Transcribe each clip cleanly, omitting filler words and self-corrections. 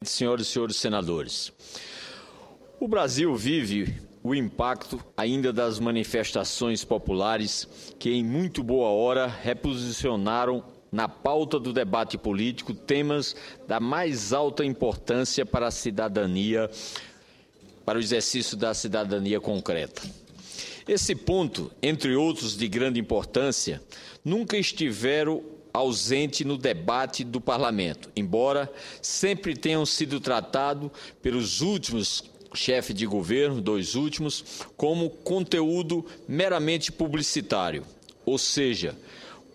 Senhoras e senhores senadores, o Brasil vive o impacto ainda das manifestações populares que, em muito boa hora, reposicionaram na pauta do debate político temas da mais alta importância para a cidadania, para o exercício da cidadania concreta. Esse ponto, entre outros de grande importância, nunca estiveram ausente no debate do Parlamento, embora sempre tenham sido tratados pelos últimos chefes de governo, dois últimos, como conteúdo meramente publicitário, ou seja,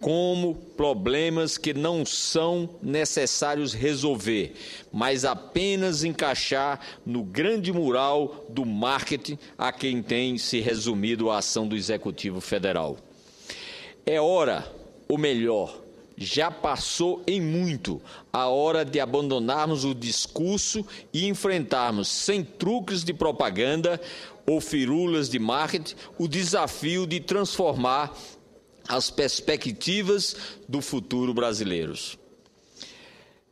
como problemas que não são necessários resolver, mas apenas encaixar no grande mural do marketing a quem tem se resumido a ação do Executivo Federal. É hora, ou melhor, já passou em muito a hora de abandonarmos o discurso e enfrentarmos, sem truques de propaganda ou firulas de marketing, o desafio de transformar as perspectivas do futuro brasileiros.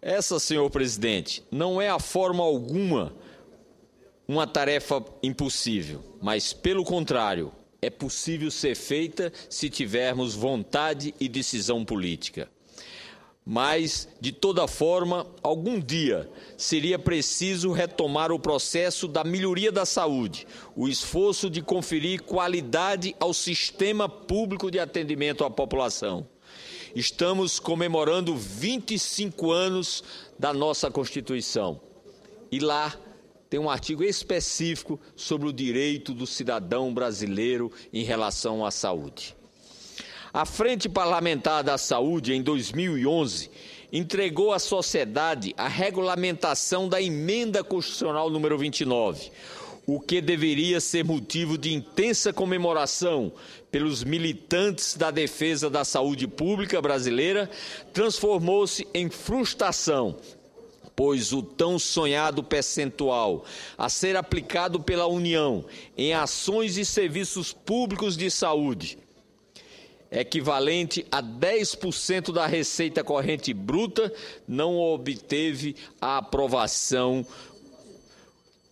Essa, senhor presidente, não é a forma alguma uma tarefa impossível, mas, pelo contrário, é possível ser feita se tivermos vontade e decisão política. Mas, de toda forma, algum dia seria preciso retomar o processo da melhoria da saúde, o esforço de conferir qualidade ao sistema público de atendimento à população. Estamos comemorando 25 anos da nossa Constituição e lá tem um artigo específico sobre o direito do cidadão brasileiro em relação à saúde. A Frente Parlamentar da Saúde, em 2011, entregou à sociedade a regulamentação da Emenda Constitucional número 29, o que deveria ser motivo de intensa comemoração pelos militantes da defesa da saúde pública brasileira, transformou-se em frustração, pois o tão sonhado percentual a ser aplicado pela União em ações e serviços públicos de saúde, equivalente a 10% da receita corrente bruta, não obteve a aprovação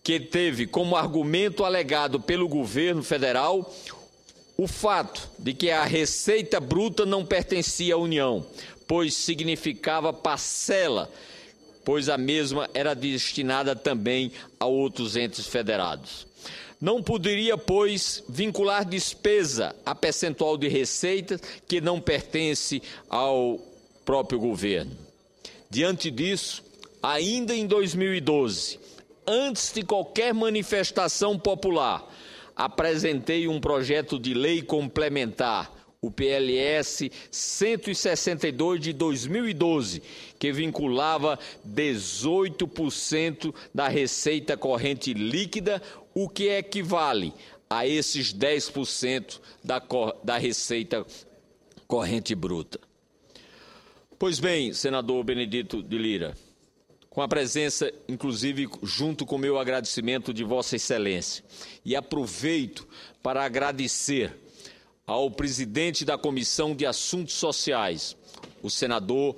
que teve como argumento alegado pelo governo federal o fato de que a receita bruta não pertencia à União, pois significava parcela, pois a mesma era destinada também a outros entes federados. Não poderia, pois, vincular despesa a percentual de receita que não pertence ao próprio governo. Diante disso, ainda em 2012, antes de qualquer manifestação popular, apresentei um projeto de lei complementar, o PLS 162 de 2012, que vinculava 18% da receita corrente líquida, o que equivale a esses 10% da receita corrente bruta. Pois bem, senador Benedito de Lira, com a presença, inclusive, junto com o meu agradecimento de Vossa Excelência, e aproveito para agradecer ao presidente da Comissão de Assuntos Sociais, o senador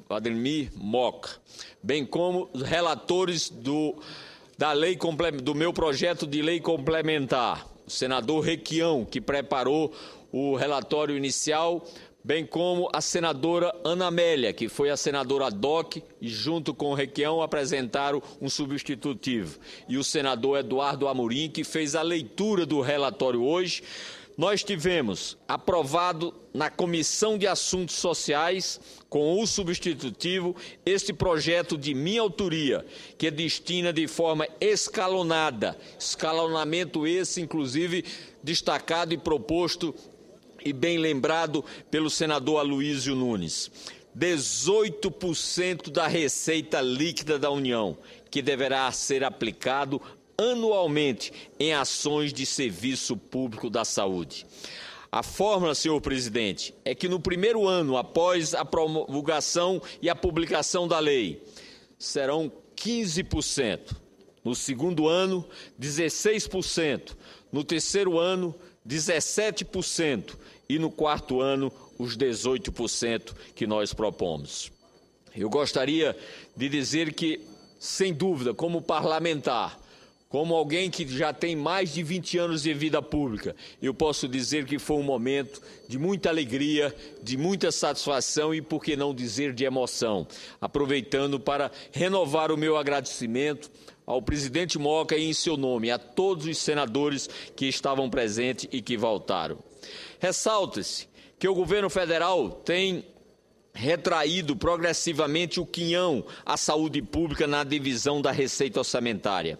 Vladimir Moca, bem como os relatores do meu projeto de lei complementar, o senador Requião, que preparou o relatório inicial, bem como a senadora Ana Amélia, que foi a senadora ad hoc, e junto com o Requião apresentaram um substitutivo, e o senador Eduardo Amorim, que fez a leitura do relatório hoje. Nós tivemos aprovado na Comissão de Assuntos Sociais, com o substitutivo, este projeto de minha autoria, que destina de forma escalonamento esse, inclusive, destacado e proposto e bem lembrado pelo senador Aloysio Nunes. 18% da receita líquida da União, que deverá ser aplicado anualmente em ações de serviço público da saúde. A fórmula, senhor presidente, é que no primeiro ano, após a promulgação e a publicação da lei, serão 15%. No segundo ano, 16%. No terceiro ano, 17%. E no quarto ano, os 18% que nós propomos. Eu gostaria de dizer que sem dúvida, como parlamentar, como alguém que já tem mais de 20 anos de vida pública, eu posso dizer que foi um momento de muita alegria, de muita satisfação e, por que não dizer, de emoção. Aproveitando para renovar o meu agradecimento ao presidente Moca e, em seu nome, a todos os senadores que estavam presentes e que voltaram. Ressalta-se que o governo federal tem retraído progressivamente o quinhão à saúde pública na divisão da receita orçamentária.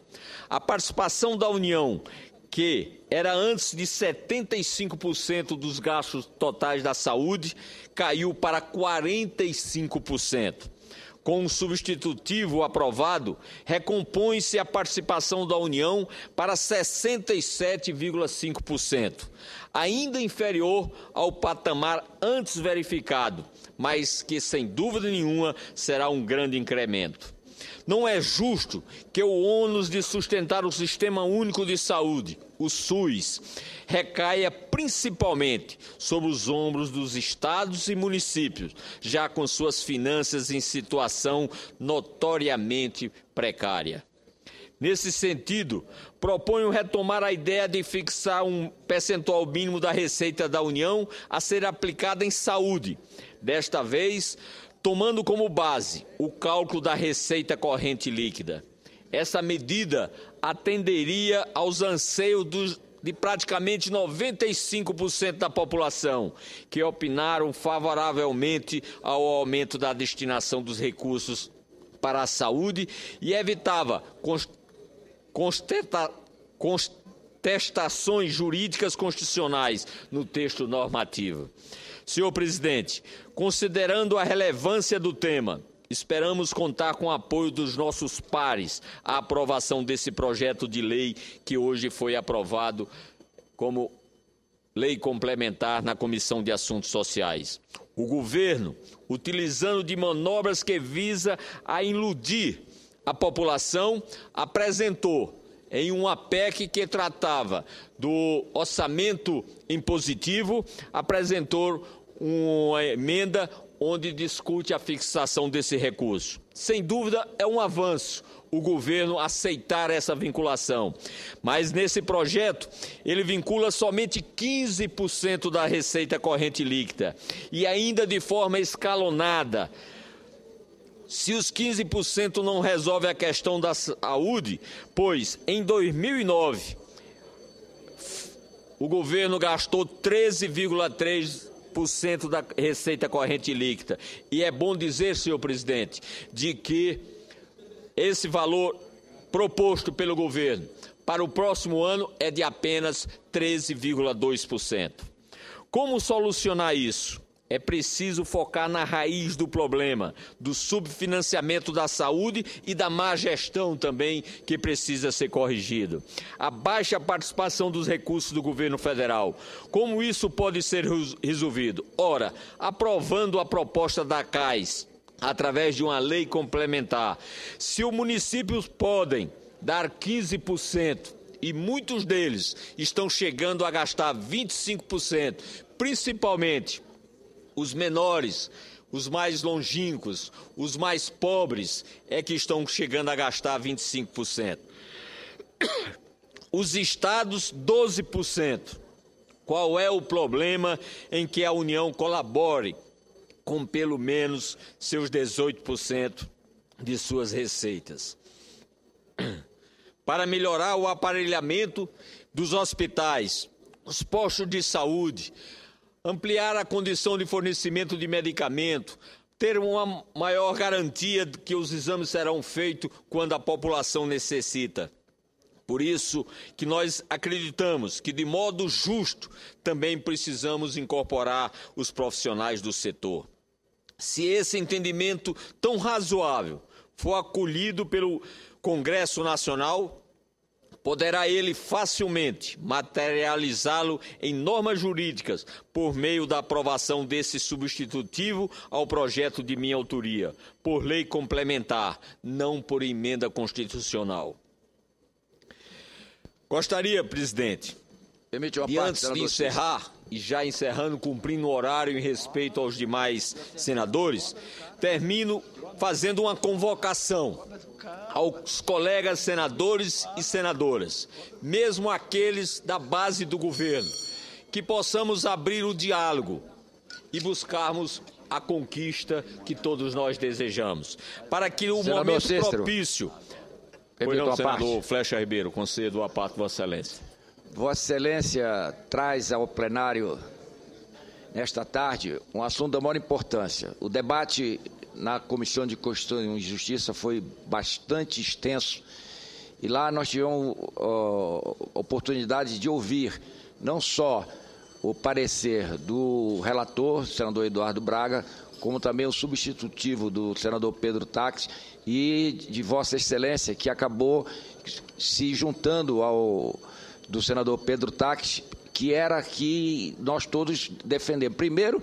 A participação da União, que era antes de 75% dos gastos totais da saúde, caiu para 45%. Com um substitutivo aprovado, recompõe-se a participação da União para 67,5%, ainda inferior ao patamar antes verificado, mas que, sem dúvida nenhuma, será um grande incremento. Não é justo que o ônus de sustentar o Sistema Único de Saúde, o SUS, recaia principalmente sobre os ombros dos estados e municípios, já com suas finanças em situação notoriamente precária. Nesse sentido, proponho retomar a ideia de fixar um percentual mínimo da receita da União a ser aplicada em saúde, desta vez tomando como base o cálculo da receita corrente líquida. Essa medida atenderia aos anseios de praticamente 95% da população, que opinaram favoravelmente ao aumento da destinação dos recursos para a saúde e evitava contestações jurídicas constitucionais no texto normativo. Senhor presidente, considerando a relevância do tema, esperamos contar com o apoio dos nossos pares à aprovação desse projeto de lei que hoje foi aprovado como lei complementar na Comissão de Assuntos Sociais. O governo, utilizando de manobras que visa a iludir a população, apresentou em uma PEC que tratava do orçamento impositivo, apresentou uma emenda onde discute a fixação desse recurso. Sem dúvida, é um avanço o governo aceitar essa vinculação. Mas nesse projeto, ele vincula somente 15% da receita corrente líquida e ainda de forma escalonada. Se os 15% não resolve a questão da saúde, pois em 2009 o governo gastou 13,3% da receita corrente líquida. E é bom dizer, senhor presidente, de que esse valor proposto pelo governo para o próximo ano é de apenas 13,2%. Como solucionar isso? É preciso focar na raiz do problema, do subfinanciamento da saúde e da má gestão também, que precisa ser corrigido. A baixa participação dos recursos do governo federal. Como isso pode ser resolvido? Ora, aprovando a proposta da CAIS, através de uma lei complementar. Se os municípios podem dar 15%, e muitos deles estão chegando a gastar 25%, principalmente os menores, os mais longínquos, os mais pobres, é que estão chegando a gastar 25%. Os estados, 12%. Qual é o problema em que a União colabore com pelo menos seus 18% de suas receitas? Para melhorar o aparelhamento dos hospitais, os postos de saúde, ampliar a condição de fornecimento de medicamento, ter uma maior garantia de que os exames serão feitos quando a população necessita. Por isso que nós acreditamos que, de modo justo, também precisamos incorporar os profissionais do setor. Se esse entendimento tão razoável for acolhido pelo Congresso Nacional, poderá ele facilmente materializá-lo em normas jurídicas por meio da aprovação desse substitutivo ao projeto de minha autoria, por lei complementar, não por emenda constitucional. Gostaria, presidente, Permite uma e parte, antes de senador encerrar, e já encerrando, cumprindo o horário em respeito aos demais senadores, termino fazendo uma convocação aos colegas senadores e senadoras, mesmo aqueles da base do governo, que possamos abrir o diálogo e buscarmos a conquista que todos nós desejamos, para que o momento propício... Pois não, senador Flecha Ribeiro, concedo a parte de Vossa Excelência. Vossa Excelência traz ao plenário, nesta tarde, um assunto da maior importância. O debate na Comissão de Constituição e Justiça foi bastante extenso e lá nós tivemos oportunidade de ouvir não só o parecer do relator, senador Eduardo Braga, como também o substitutivo do senador Pedro Táxi e de Vossa Excelência, que acabou se juntando ao do senador Pedro Táxi, que era que nós todos defendemos. Primeiro,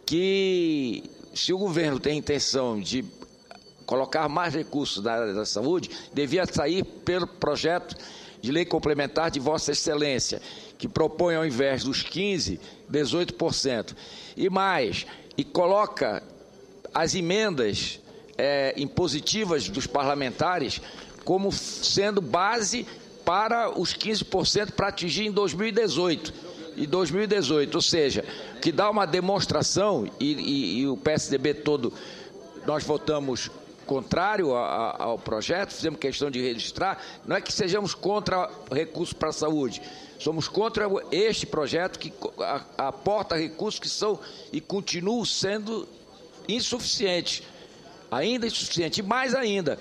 que se o governo tem intenção de colocar mais recursos na área da saúde, devia sair pelo projeto de lei complementar de Vossa Excelência, que propõe ao invés dos 15%, 18%. E mais, e coloca as emendas impositivas dos parlamentares como sendo base para os 15% para atingir em 2018. Ou seja, que dá uma demonstração, e o PSDB todo, nós votamos contrário ao projeto, fizemos questão de registrar, não é que sejamos contra recursos para a saúde, somos contra este projeto que aporta recursos que são e continuam sendo insuficientes, ainda insuficientes, e mais ainda,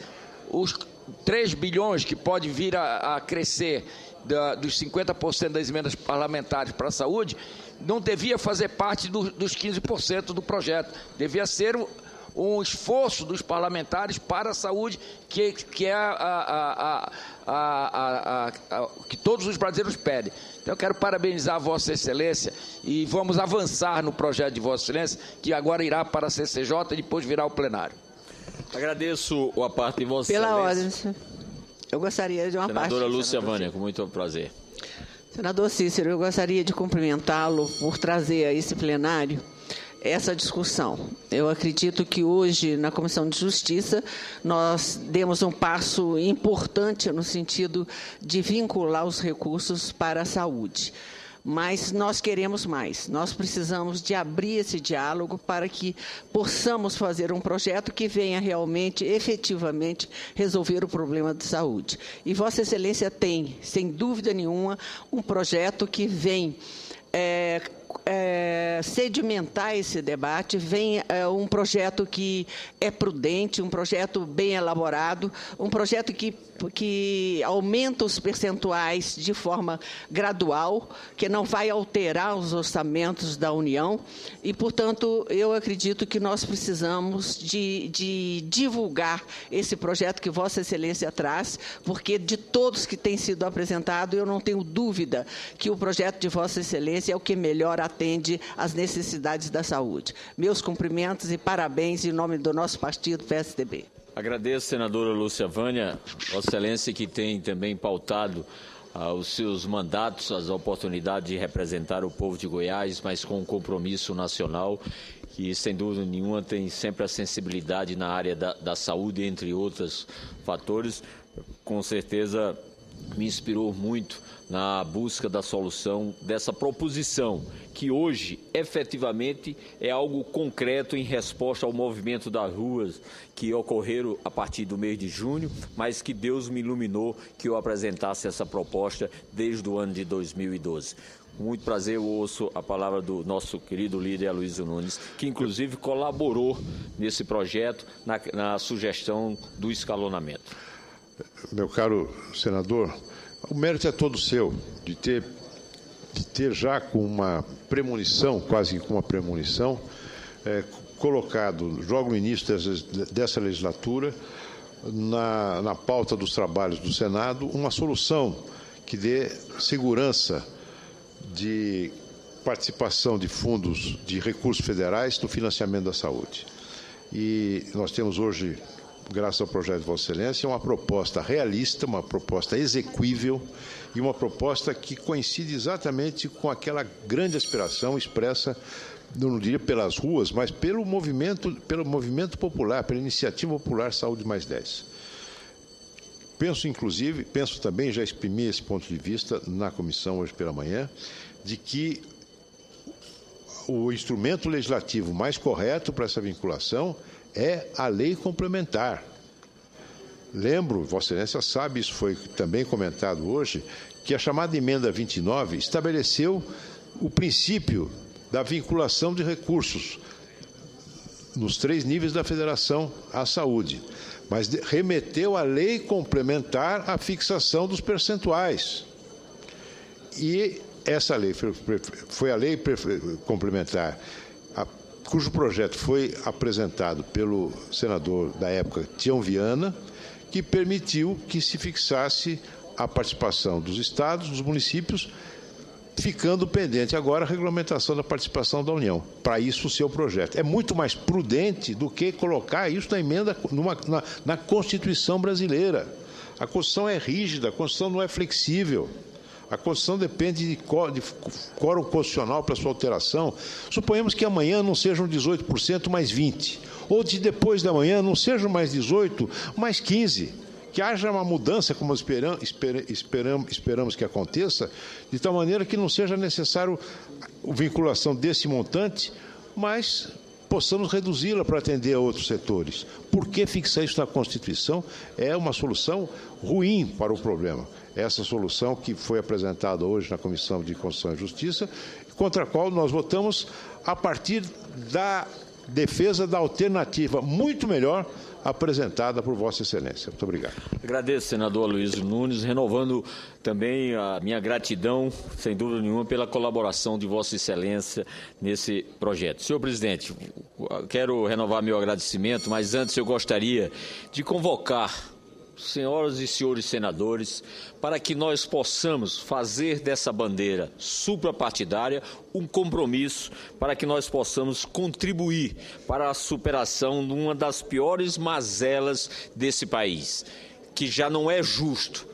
os 3 bilhões que pode vir a crescer dos 50% das emendas parlamentares para a saúde, não devia fazer parte dos 15% do projeto, devia ser um esforço dos parlamentares para a saúde, que é que todos os brasileiros pedem. Então, eu quero parabenizar Vossa Excelência e vamos avançar no projeto de Vossa Excelência, que agora irá para a CCJ e depois virá ao plenário. Agradeço a parte de Vossa Excelência. Pela ordem, senhor. Eu gostaria de uma parte... Senadora Lúcia Vânia, com muito prazer. Senador Cícero, eu gostaria de cumprimentá-lo por trazer a esse plenário essa discussão. Eu acredito que hoje, na Comissão de Justiça, nós demos um passo importante no sentido de vincular os recursos para a saúde. Mas nós queremos mais. Nós precisamos de abrir esse diálogo para que possamos fazer um projeto que venha realmente, efetivamente, resolver o problema de saúde. E Vossa Excelência tem, sem dúvida nenhuma, um projeto que vem sedimentar esse debate, vem um projeto que é prudente, um projeto bem elaborado, um projeto que aumenta os percentuais de forma gradual, que não vai alterar os orçamentos da União e, portanto, eu acredito que nós precisamos de divulgar esse projeto que Vossa Excelência traz, porque de todos que têm sido apresentados, eu não tenho dúvida que o projeto de Vossa Excelência é o que melhor atende às necessidades da saúde. Meus cumprimentos e parabéns em nome do nosso partido, PSDB. Agradeço, senadora Lúcia Vânia, Vossa Excelência, que tem também pautado os seus mandatos, as oportunidades de representar o povo de Goiás, mas com um compromisso nacional, que, sem dúvida nenhuma, tem sempre a sensibilidade na área da saúde, entre outros fatores. Com certeza, me inspirou muito na busca da solução dessa proposição, que hoje, efetivamente, é algo concreto em resposta ao movimento das ruas que ocorreram a partir do mês de junho, mas que Deus me iluminou que eu apresentasse essa proposta desde o ano de 2012. Com muito prazer, eu ouço a palavra do nosso querido líder, Aloysio Nunes, que inclusive colaborou nesse projeto, na sugestão do escalonamento. Meu caro senador, o mérito é todo seu, de ter já com uma premonição, quase com uma premonição, colocado, logo no início dessa legislatura, na pauta dos trabalhos do Senado, uma solução que dê segurança de participação de fundos de recursos federais no financiamento da saúde. E nós temos hoje graças ao projeto de Vossa Excelência, é uma proposta realista, uma proposta exequível e uma proposta que coincide exatamente com aquela grande aspiração expressa, não diria pelas ruas, mas pelo movimento popular, pela iniciativa popular Saúde Mais 10. Penso também, já exprimi esse ponto de vista na comissão hoje pela manhã, de que o instrumento legislativo mais correto para essa vinculação é a lei complementar. Lembro, Vossa Excelência sabe, isso foi também comentado hoje, que a chamada emenda 29 estabeleceu o princípio da vinculação de recursos nos 3 níveis da federação à saúde, mas remeteu à lei complementar a fixação dos percentuais. E essa lei foi a lei complementar, cujo projeto foi apresentado pelo senador da época, Tião Viana, que permitiu que se fixasse a participação dos estados, dos municípios, ficando pendente agora a regulamentação da participação da União. Para isso, o seu projeto. É muito mais prudente do que colocar isso na emenda, na Constituição brasileira. A Constituição é rígida, a Constituição não é flexível. A Constituição depende de quórum constitucional para sua alteração. Suponhamos que amanhã não sejam 18%, mais 20%. Ou de depois da manhã não sejam mais 18%, mais 15%. Que haja uma mudança, como esperamos que aconteça, de tal maneira que não seja necessário a vinculação desse montante, mas possamos reduzi-la para atender a outros setores. Por que fixar isso na Constituição? É uma solução ruim para o problema. Essa solução que foi apresentada hoje na Comissão de Constituição e Justiça, contra a qual nós votamos a partir da defesa da alternativa muito melhor apresentada por Vossa Excelência. Muito obrigado. Agradeço, senador Aloysio Nunes, renovando também a minha gratidão, sem dúvida nenhuma, pela colaboração de Vossa Excelência nesse projeto. Senhor presidente, quero renovar meu agradecimento, mas antes eu gostaria de convocar senhoras e senhores senadores, para que nós possamos fazer dessa bandeira suprapartidária um compromisso para que nós possamos contribuir para a superação de uma das piores mazelas desse país, que já não é justo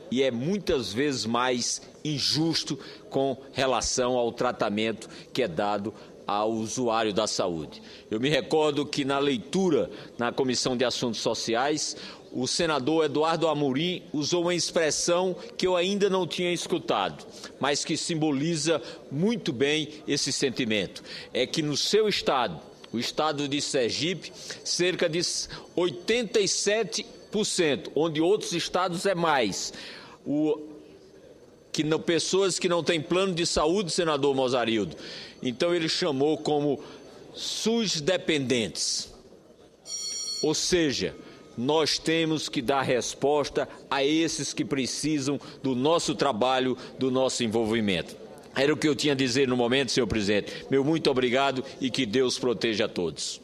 e é muitas vezes mais injusto com relação ao tratamento que é dado ao usuário da saúde. Eu me recordo que na leitura na Comissão de Assuntos Sociais, o senador Eduardo Amorim usou uma expressão que eu ainda não tinha escutado, mas que simboliza muito bem esse sentimento. É que no seu estado, o estado de Sergipe, cerca de 87%, onde outros estados é mais, pessoas que não têm plano de saúde, senador Mozarildo. Então ele chamou como SUS dependentes. Ou seja, nós temos que dar resposta a esses que precisam do nosso trabalho, do nosso envolvimento. Era o que eu tinha a dizer no momento, senhor presidente. Meu muito obrigado e que Deus proteja a todos.